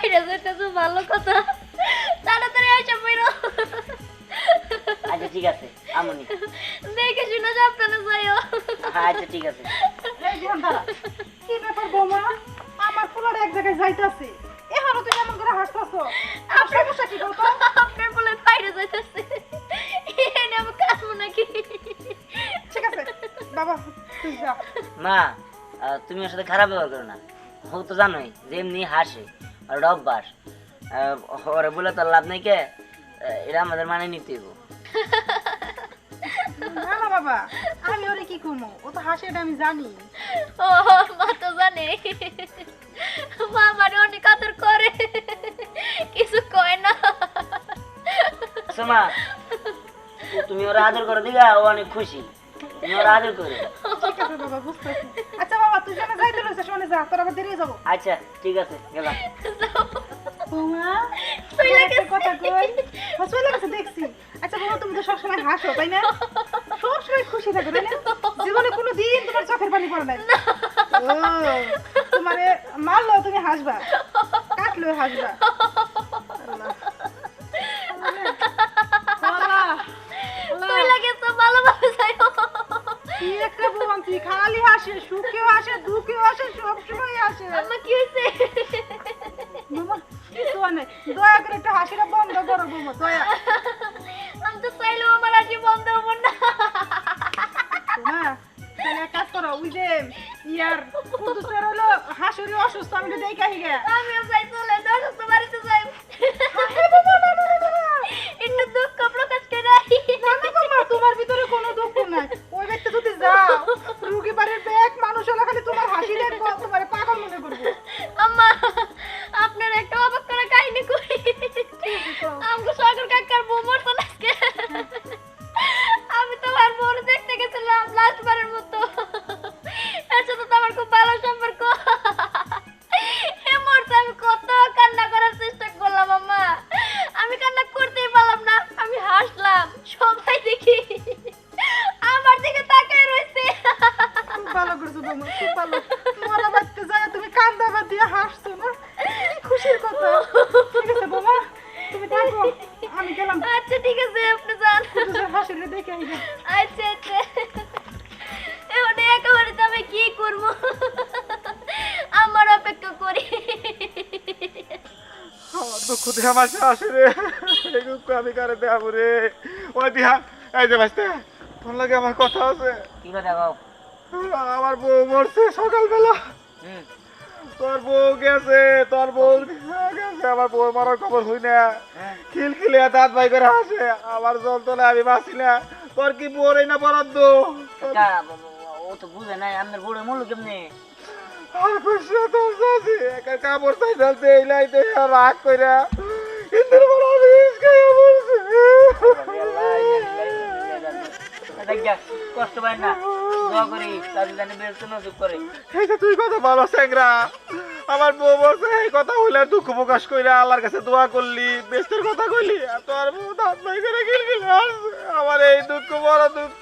বাইরে যেতে তো ভালো কথা, তাড়াতাড়ি এসে বেরো। আচ্ছা ঠিক আছে আমনি। দেখে শুনে সাবধানে যাইও। আচ্ছা ঠিক আছে। এই যে দাঁড়া, কি ব্যাপার বৌমা? আমার ফুলার এক জায়গায় যাইতাছে, এখনো তুই কেমন করে হাসতাছ? আপনার সমস্যা কি বলতো? আপনার বলে বাইরে যাইতেছে, এনে আমি কাটবো নাকি? ঠিক আছে বাবা, তুই যা। মা তুমি ওর সাথে খারাপ ব্যবহার করো না। ও তো জানোই যে এমনি হাসে আর অভ্যাস। ওরে বলে তো লাভ নেই কে, এটা আমাদের মানে নিতে হইব। না না বাবা, আমি ওরে কি কমো, ও তো হাসে, এটা আমি জানি। ও মা তো জানে, মা মানে অনেক আদর করে, কিছু কয় না। আচ্ছা মা, তুমি ওরা আদর করে দিগা, ও অনেক খুশি। তুমি ওরা আদর করে। ঠিক আছে বাবা, বুঝতেছি। আচ্ছা বাবা, তুই যেন যাইতে রয়েছে, শোনে যা, তোর আবার দেরি হয়ে যাবো। আচ্ছা ঠিক আছে গেলাম। বৌমা, চইলা একটা গেছে। কথা কই, চলে গেছে দেখছি। আচ্ছা বাবা, তুমি তো সবসময় হাসো তাই না? সবসময় খুশি থাকো তাই না? জীবনে কোনো দিন তোমার চোখের পানি পড়ে নাই। ও, তোমারে মারলেও তুমি হাসবা, কাটলেও হাসবা। আল্লাহ। আল্লাহ, আল্লাহ। চইলা গেছে, ভালোভাবে যাইও। কি একটা বৌমান্তি, খালি হাসে, সুখেও হাসে, দুঃখেও হাসে, সবসময় হাসে। আম্মা কি হয়েছে? মামা, কিছু হয় নাই। দয়া করে একটু হাসিটা বন্ধ করো বৌমা, দয়া। আমি তো চাইলেও আমার হাসি বন্ধ হবো না। না, তাহলে এক কাজ করো, ওই যে ইয়ার কুদ্দুসের হলো হাসুরি অসুস্থ, আমি তো দেখে আহি গে। আমিও চাই চলে যাও, সুস্থ বাড়িতে যাই। একটু দুঃখ প্রকাশ করে আই। না না বৌমা, তোমার ভিতরে কোনো দুঃখ নাই। ওই ব্যক্তি যদি যাও, রুগী বাড়ির ব্যাগ মানুষ হলে খালি তোমার হাসি দেখবো, তোমার পাগল মনে করবো। আম্মা, আপনার একটা অবাক করা কাহিনী কই। আমগো সাগর কাকার বউ মরতো না আজকে। আমি তো আর বউর দেখতে গেছিলাম লাস্টবারের মতো। এর সাথে তো আমার খুব ভালো সম্পর্ক। এ মুহূর্তে আমি কত কান্না করার চেষ্টা করলাম আম্মা, আমি কান্না করতেই পারলাম না। আমি হাসলাম, সবাই দেখি আমার দিকে তাকিয়ে রয়েছে। খুব ভালো করছো বৌমা, খুব ভালো। মরা বাড়তে যায় তুমি কান্দা বাদ দিয়ে হাসছো না, কি খুশির কথা। ঠিক আছে বৌমা, তুমি থাকো, আমি গেলাম। আচ্ছা ঠিক আছে, আপনি যান। কুদ্দুসের হাসিটা দেখে আহি গে। আচ্ছা আচ্ছা, এখন একেবারে তো আমি কি করবো, আমার অপেক্ষা করি। আমার দুঃখ দিয়ে আমার শ্বাস রে, এই দুঃখ আমি কারে দেবো রে। ওই দিহা, এই যে ভাইস্তে, তোর লাগে আমার কথা আছে। কি কথা কও? আমার বউ মরছে সকালবেলা। হুম। তোর বউ গেছে, তোর বউ গেছে, আমার বউ মারার খবর হই না। খিলখিলে দাঁত বাই করে হাসে, আমার যন্ত্রণা আমি বাঁচি না। তোর কি বউরই না বরাদ্দ? কাকা, ও তো বুঝে নাই আপনার বুড়ো মূল্য কেমনি। আর খুশি তোর চাষি একা কাপড় চাই ফেলতে এই লাইতে রাগ কইরা ইন্দ্র বড় রিস খাইয়া বলছে। কষ্ট পাই না, দোয়া করি তাদের জানি বেরোতে না চুপ করে। এই যে তুই কথা ভালো স্যাংরা, আমার বউ বলছে এই কথা হইলে দুঃখ প্রকাশ কইরা আল্লাহর কাছে দোয়া করলি, বেস্টের কথা কইলি, আর তোর বউ দাঁত বাই করে গিলগিল হাসছে। আমার এই দুঃখ বড় দুঃখ।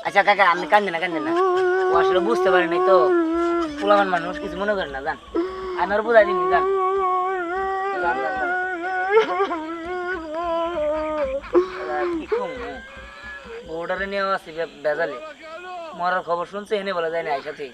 আচ্ছা কাকা, আপনি কান্দেন না কান্দেন না, ও আসলে বুঝতে পারে নাই তো, পুলামান মানুষ কিছু মনে করেন না, জান আমি ওর বুঝাই দিন, জান জান জান জান। কি কম বউটারে নিয়েও আসি বেজালে, মরার খবর শুনছে এনে বলা যায় না আইসা তুই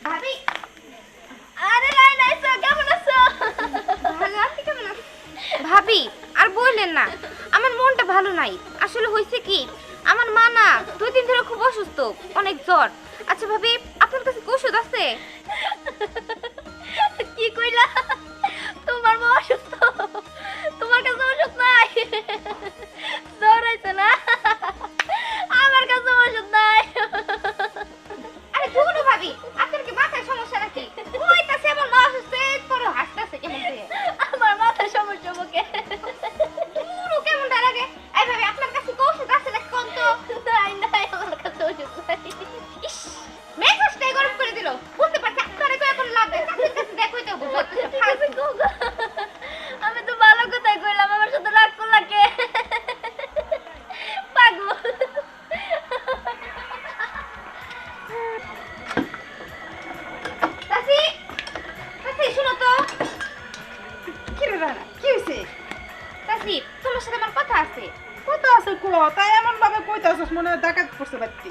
ভাবি, আরে লাইন আইছো, কেমন আছো? ভালো, আপনি কেমন আছেন? ভাবি আর বললেন না, আমার মনটা ভালো নাই। আসলে হয়েছে কি, আমার মা না 2 দিন ধরে খুব অসুস্থ, অনেক জ্বর। আচ্ছা ভাবি, আপনার কাছে কি ওষুধ আছে? কি কইলা? তোমার মা অসুস্থ, তোমার কাছে ওষুধ নাই? জ্বর হয়েছে না? আমার কাছে ওষুধ নাই। আরে ধুরু ভাবি, আপনার কি মাথায় সমস্যা নাকি? কইতাছে আমার মা অসুস্থ, এরপরে হাসতাছে কেমন করে? আমার মাথায় সমস্যা বকে। ধুরু কেমনটা লাগে? এই ভাবি, আপনার কাছে কি ওষুধ আছে নাকি কোন তো? নাই নাই, আমার কাছে ওষুধ নাই। ইস, মেজাজটাই গরম করে দিল। বুঝতে কইতাছস মনে হয় ডাকাত পড়ছে বাড়তি।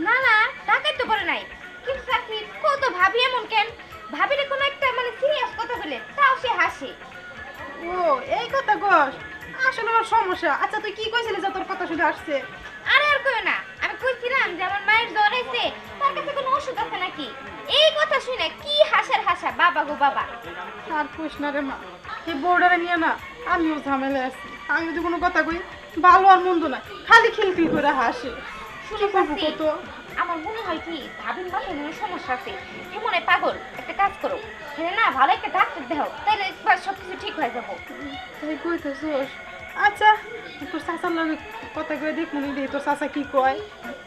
না না টাকাই তো করে নাই, কিন্তু চাচি কত ভাবি এমন কেন? ভাবিরে কোনো একটা মানে সিরিয়াস কথা বলে তাও সে হাসে। ও এই কথা কস, আসলে আমার সমস্যা। আচ্ছা তুই কি কইছিলি যে তোর কথা শুনে আসছে? আরে আর কইও না, আমি কইছিলাম যে আমার মায়ের জ্বর হয়েছে, তার কাছে কোনো ওষুধ আছে নাকি। এই কথা শুনে কি হাসার হাসা, বাবা গো বাবা। আর কইস না রে মা, এই বোর্ডারে নিয়ে না আমিও ঝামেলায় আছি। আমি যদি কোনো কথা কই ভালো আর মন্দ না, খালি খিলখিল করে হাসে। কি করবো চাচি, কত? আমার মনে হয় কি ভাবির মাথায় মনে হয় সমস্যা আছে, সে মনে হয় পাগল। একটা কাজ করো, হ্যাঁ না ভালো একটা ডাক্তার দেখাও, তাহলে একবার সবকিছু ঠিক হয়ে যাবো। তাই কইতেছস? আচ্ছা তোর চাচার লগে কথা কয়ে দেখ মনে দিই তোর চাচা কি কয়।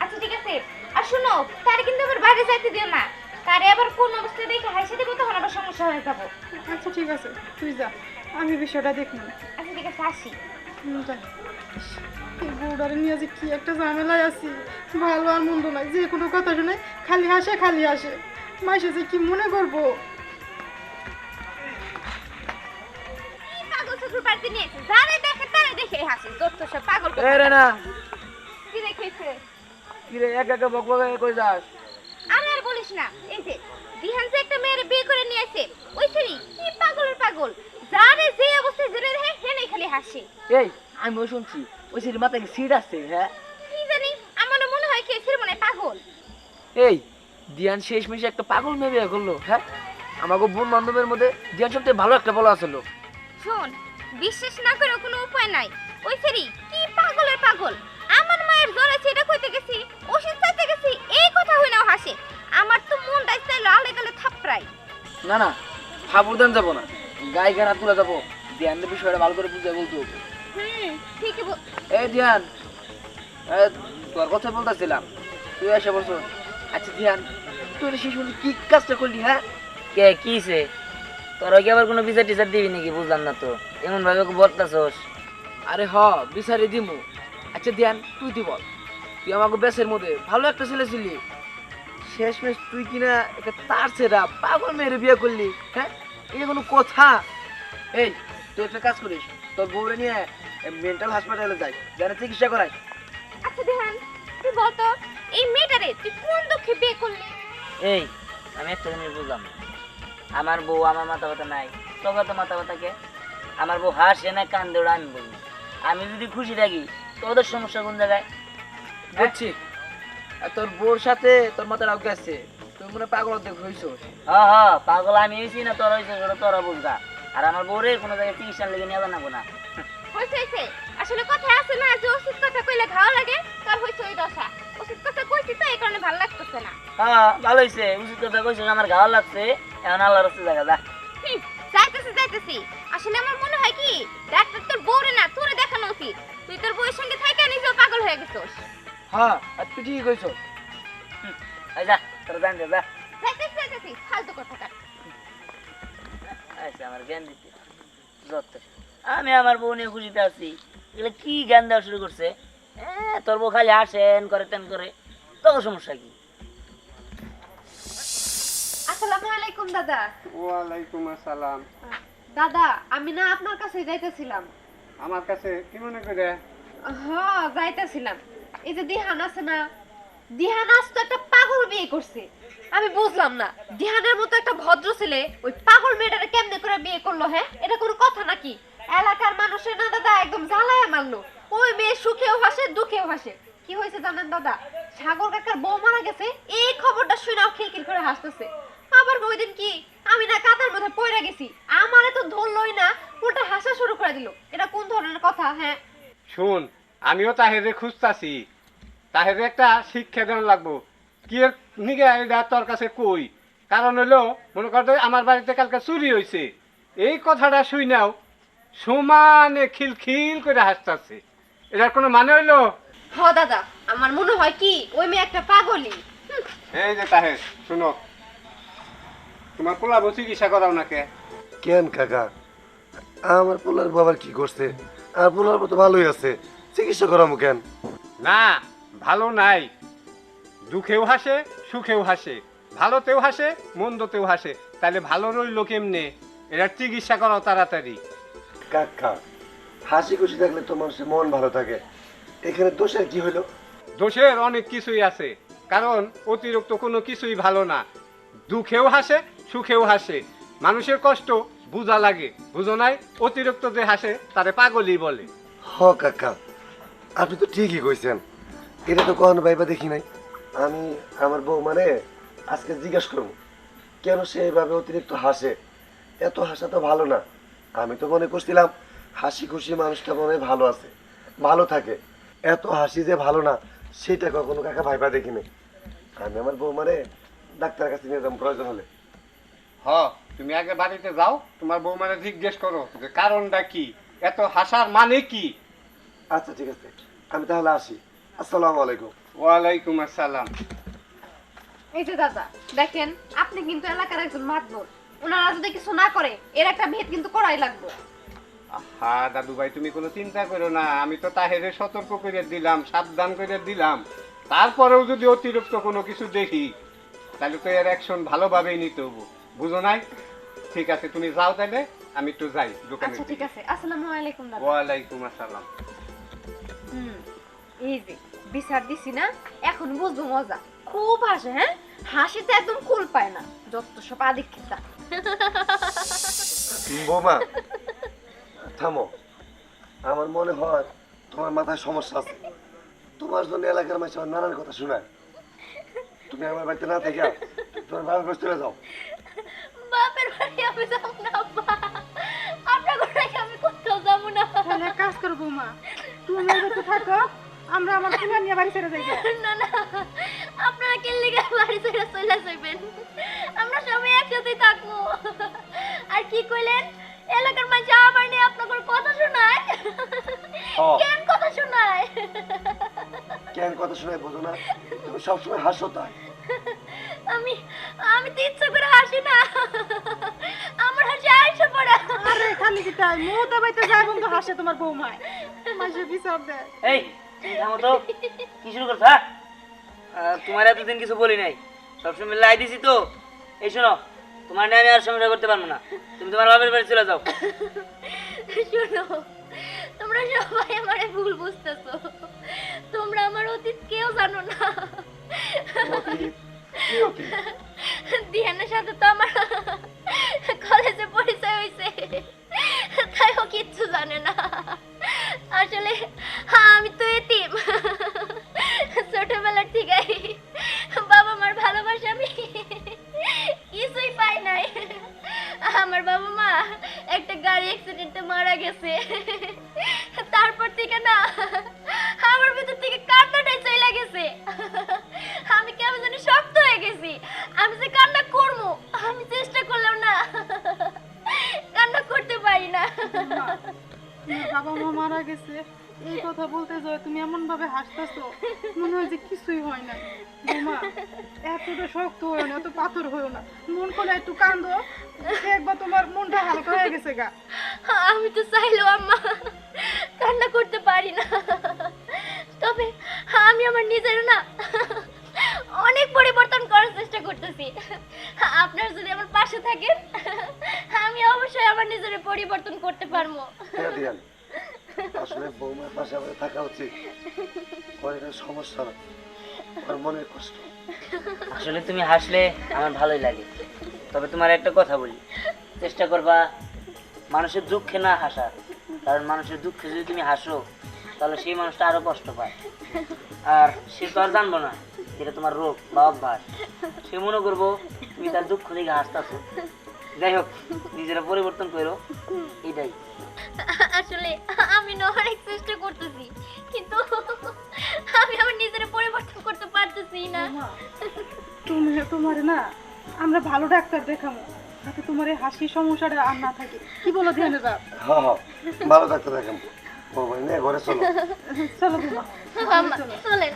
আচ্ছা ঠিক আছে, আর শোনো তারে কিন্তু আবার বাইরে যাইতে দিও না, তারে আবার কোন অবস্থায় দেখে হাসে দেবো, তখন আবার সমস্যা হয়ে যাবো। আচ্ছা ঠিক আছে তুই যা, আমি বিষয়টা দেখব। আচ্ছা ঠিক আছে, আসি। এই বউডারে নিয়ে যে কি একটা ঝামেলায় আছি, ভালো আর মন্দ নাই, যে কোনো কথা শুনে খালি হাসে খালি হাসে। মাইসে যে কি মনে করবো। কি পাগল চোখের বাড়িতে নিয়ে এসে যারে দেখে তারে দেখে হাসে, যত সব পাগল কথা। এ রে না, কি দেখেছে? কি রে একা একা বকবক কই যাস? আরে আর বলিস না, এই যে দিহান যে একটা মেয়ের বিয়ে করে নিয়ে আসে, ওই সেরি কি পাগলের পাগল, যারে যে অবস্থায় জেনে দেখে হেনে খালি হাসে। এই আমিও শুনছি ওই সির মাথায় কি সিট আছে, হ্যাঁ? কি জানি, আমার মনে হয় কি সেরি মনে হয় পাগল। এই দিয়ান শেষমেশ একটা পাগল মেয়ে বিয়ে করলো, হ্যাঁ? আমাকে বোন বান্ধবের মধ্যে দিয়ান সবচেয়ে ভালো একটা বলা আসলো। শোন, বিশ্বাস না করে কোনো উপায় নাই, ওই সেরি কি পাগলের পাগল। আমার মায়ের জ্বর আছে এটা কইতে গেছি, ওষুধ চাইতে গেছি, এই কথা হইনাও হাসে। আমার তো মনটাই চাইলো আলে গেলে থাপড়াই। না না, সাবধান যাবো না, গায়ে গায়ে তুলে যাবো, দিয়ানের বিষয়টা ভালো করে বুঝে বলতে হবে। ঠিকই এই দিয়ান, তোর কথা বলতেছিলাম, তুই এসে বলছো। আচ্ছা দিয়ান, তুই শেষ পর্যন্ত কি কাজটা করলি, হ্যাঁ? কে কিছে? তোরা কি আবার কোনো বিচার টিচার দিবি নাকি? বুঝলাম না তো, এমন ভাবে বলতাছস। আরে হ বিচারে দিমু। আচ্ছা দিয়ান তুই বল, তুই আমাকে বেসের মধ্যে ভালো একটা ছেলে ছিলি, শেষমেশ তুই কিনা একটা তার ছেড়া পাগল মেয়ের বিয়ে করলি, হ্যাঁ? এটা কোনো কথা? এই তুই একটা কাজ করিস, তোর বউরে নিয়ে মেন্টাল হাসপাতালে যাই, যারা চিকিৎসা করাই। আচ্ছা দেহান, তুই বলতো এই মেয়েটারে তুই কোন দুঃখে বিয়ে করলি? এই আমি একটা জিনিস বুঝলাম না। আমার বউ আমার মাথা ব্যথা নাই, তোকে তো মাথা ব্যথা কে? আমার বউ হাসে না কান্দে ওরা আমি বলি। আমি যদি খুশি থাকি তোদের সমস্যা কোন জায়গায়? বুঝছি, আর তোর বউর সাথে তোর মাথা রাউকে আছে, তুই মনে হয় পাগল অর্ধেক হইছ। হ্যাঁ হ্যাঁ, পাগল আমি হয়েছি না তোরা হয়েছে, সেটা তোরা বুঝবা। আর আমার বউরে কোনো জায়গায় চিকিৎসার লেগে নিয়ে জানাবো না। হইছে আসলে কথা আছে না যে ওষুধ কথা কইলে ঘাও লাগে, তার হইছে ওই দশা। ওষুধ কথা কইছি তো এই কারণে ভালো লাগতেছে না। হ্যাঁ ভালো হয়েছে, উচিত কথা কইছিস, আমার গাওয়া লাগছে। এখন আল্লাহ রাস্তা জায়গা যা। যাইতেছি। আসলে আমার মনে হয় কি ডাক্তার তোর বউরে না তোরে দেখানো উচিত। তুই তোর বউয়ের সঙ্গে থাইকা নিজেও পাগল হয়ে গেছস। হ্যাঁ আর তুই ঠিক কইছ। এই যা তোরা জান যা। যাইতেছি ফালতু কথা। আচ্ছা আমার জ্ঞান দিতে যত, আমি আমার বউ নিয়ে খুশিতে আছি, এগুলো কি জ্ঞান দেওয়া শুরু করছে? তোর বউ খালি আসেন করে তেন করে, তোর সমস্যা কি? আসসালামু আলাইকুম দাদা। ওয়ালাইকুম আসসালাম। দাদা আমি না আপনার কাছে যাইতেছিলাম। আমার কাছে কি মনে করে? হ্যাঁ যাইতেছিলাম। এই যে দিহান আছে না, দিহান আজ তো একটা পাগল বিয়ে করছে। আমি বুঝলাম না দিহানের মতো একটা ভদ্র ছেলে ওই পাগল মেয়েটারে কেমনে করে বিয়ে করলো? হ্যাঁ এটা কোনো কথা নাকি? এলাকার মানুষের না দাদা একদম জ্বালায়া মারলো। ওই মেয়ে সুখেও হাসে দুঃখেও হাসে। কি হয়েছে জানেন দাদা, সাগর কাকার বউ মারা গেছে, এই খবরটা শুনেও খিলখিল করে হাসতেছে। আবার ওই দিন কি আমি না কাতার মধ্যে পড়ে গেছি, আমারে তো ধরলই না, উল্টা হাসা শুরু করে দিল। এটা কোন ধরনের কথা? হ্যাঁ শুন, আমিও তাহেরে খুঁজতাছি, তাহেরে একটা শিক্ষা দেওয়া লাগবো। কি নিগে এটা তোর কাছে কই? কারণ হলো মনে করতে আমার বাড়িতে কালকে চুরি হয়েছে, এই কথাটা শুই নাও সমানে খিলখিল করে হাসতেছে। এটার কোনো মানে হইলো? হ দাদা, আমার মনে হয় কি ওই মেয়ে একটা পাগলই। এই যে তাহের শুনো, তোমার পোলা বউ চিকিৎসা করাও নাকি? কেন কাকা, আমার পোলার বাবার কি করছে? আর পোলার তো ভালোই আছে, চিকিৎসা করামু কেন? না, ভালো নাই। দুঃখেও হাসে সুখেও হাসে, ভালোতেও হাসে মন্দতেও হাসে, তাহলে ভালো রইল কেমনে? এটা চিকিৎসা করাও তাড়াতাড়ি। কাকা, হাসি খুশি থাকলে তো মানুষের মন ভালো থাকে, এখানে দোষের কি হইলো? দোষের অনেক কিছুই আছে, কারণ অতিরিক্ত কোনো কিছুই ভালো না। দুঃখেও হাসে, সুখেও হাসে, মানুষের কষ্ট বুঝা লাগে, বুঝো নাই? অতিরিক্ত যে হাসে তারে পাগলই বলে। হ কাকা, আপনি তো ঠিকই কইছেন, এটা তো কখনো ভাইবা দেখি নাই। আমি আমার বউ মানে আজকে জিজ্ঞেস করবো কেন সে এইভাবে অতিরিক্ত হাসে। এত হাসা তো ভালো না। আমি তো মনে করছিলাম হাসি খুশি মানুষটা মনে হয় ভালো আছে, ভালো থাকে। এত হাসি যে ভালো না সেটা কখনো কাকা ভাইবা দেখি নাই। আমি আমার বউ মানে ডাক্তারের কাছে নিয়ে যাবো প্রয়োজন হলে। হ, তুমি আগে বাড়িতে যাও, তোমার বৌমারে জিজ্ঞেস করো যে কারণটা কি, এত হাসার মানে কি। আচ্ছা ঠিক আছে, আমি তাহলে আসি। আসসালামু আলাইকুম। ওয়ালাইকুম আসসালাম। এই যে দাদা দেখেন, আপনি কিন্তু এলাকার একজন মাতবর, ওনারা যদি কিছু না করে এর একটা ভেদ কিন্তু করাই লাগবে। হ্যাঁ দাদু ভাই, তুমি কোনো চিন্তা করো না, আমি তো তাহেরে সতর্ক করে দিলাম, সাবধান করে দিলাম। তারপরেও যদি অতিরিক্ত কোনো কিছু দেখি তাহলে তো এর অ্যাকশন ভালোভাবেই নিতে হবো, বুঝো নাই? ঠিক আছে, তুমি যাও তাহলে, আমি একটু যাই দোকানে। আচ্ছা ঠিক আছে, আসসালামু আলাইকুম দাদা। ওয়ালাইকুম আসসালাম। এই যে বিচার দিছি না, এখন বুঝবো মজা। খুব হাসে, হ্যাঁ হাসিতে একদম কুল পায় না, যত সব আদিক্ষিতা। বৌমা থামো, আমার মনে হয় তোমার মাথায় সমস্যা আছে। তোমার জন্য এলাকার মানুষ আমার নানান কথা শোনায়। তুমি আমার বাড়িতে না থেকে তোমার বাবার কাছে চলে যাও। বাপের বাড়ি আমি যাবো না আব্বা, আপনার ঘরে আমি কোথাও যাবো না। তাহলে এক কাজ করো বৌমা, তুমি আমার বাড়িতে থাকো, আমরা আমার ছেলে নিয়ে বাড়ি ছেড়ে যাই। না না, আপনারা কিনলে বাড়ি ছেড়ে চলে যাবেন, আমরা সবাই একসাথেই থাকবো। আর কি কইলেন, এলাকার মানুষ আমার নিয়ে আপনার কথা শোনায়? কেন কথা শোনায়? কেন কথা শোনায় বোঝো না? তুমি সবসময় হাসো তাই। আমি আমি তো ইচ্ছা করে হাসি না, আমার হাসি আইসা পড়ে। আরে খালি কি তাই, মুহূর্তে বাড়িতে যাই বন্ধু হাসে তোমার বৌমায়, মাসে বিচার দেয়। এই তুমি থামো তো, কি শুরু করছো? হ্যাঁ, তোমার এতদিন কিছু বলি নাই, সবসময় লাই দিছি তো। এই শোনো, তোমার নিয়ে আমি আর সংসার করতে পারবো না, তুমি তোমার বাপের বাড়ি চলে যাও। শোনো, তোমরা সবাই আমারে ভুল বুঝতেছো, তোমরা আমার অতীত কেউ জানো না। অতীত? কি অতীত? দিহানের সাথে তো আমার কলেজে পরিচয় হয়েছে, তাই ও কিচ্ছু জানে না। আসলে আমি তো এতিম, ছোটবেলার থেকেই বাবা মার ভালোবাসা আমি কিছুই পাই নাই। আমার বাবা মা একটা গাড়ি অ্যাক্সিডেন্টে মারা গেছে, তারপর থেকে না আমার ভিতর থেকে কান্নাটাই চলে গেছে। আমি কেমন জানি শক্ত হয়ে গেছি, আমি যে কান্না করবো আমি চেষ্টা করলেও না কান্না করতে পারি না। তোমার বাবা মা মারা গেছে এই কথা বলতে যাও, তুমি এমন ভাবে হাসতেছো মনে হয় যে কিছুই হয় না। বৌমা এতটা শক্ত হয়েও না, এত পাথর হয়েও না, মন করে একটু কান্দো, দেখবা তোমার মনটা হালকা হয়ে গেছে গা। আমি তো চাইলেও আম্মা কান্না করতে পারি না, তবে আমি আমার নিজের না অনেক পরিবর্তন করার চেষ্টা করতেছি। আপনার যদি আমার পাশে থাকেন আমি অবশ্যই আমার নিজের পরিবর্তন করতে পারবো। হ্যাঁ দিয়ান, আসলে বৌমার পাশে আমাদের থাকা উচিত। ওর এটা সমস্যা না, ওর মনের কষ্ট। আসলে তুমি হাসলে আমার ভালোই লাগে, তবে তোমার একটা কথা বলি, চেষ্টা করবা মানুষের দুঃখে না হাসার, কারণ মানুষের দুঃখে যদি তুমি হাসো তাহলে সেই মানুষটা আরো কষ্ট পায়, আর সে তো আর জানবো না এটা তোমার রোগ বা অভ্যাস। সে মনে করবো তুমি তার দুঃখ দেখে হাসতেছো। যাই হোক, নিজেরা পরিবর্তন করো, এটাই। আসলে আমি না অনেক চেষ্টা করতেছি, কিন্তু আমি আমার নিজের পরিবর্তন করতে পারতেছি না। তুমি তোমার না আমরা ভালো ডাক্তার দেখাবো, যাতে তোমার এই হাসির সমস্যাটা আর না থাকে। কি বলো ধ্যানে বাপ? হ্যাঁ হ্যাঁ, ভালো ডাক্তার দেখান। বৌমা নিয়ে ঘরে চলো। চলো বৌমা, চলেন।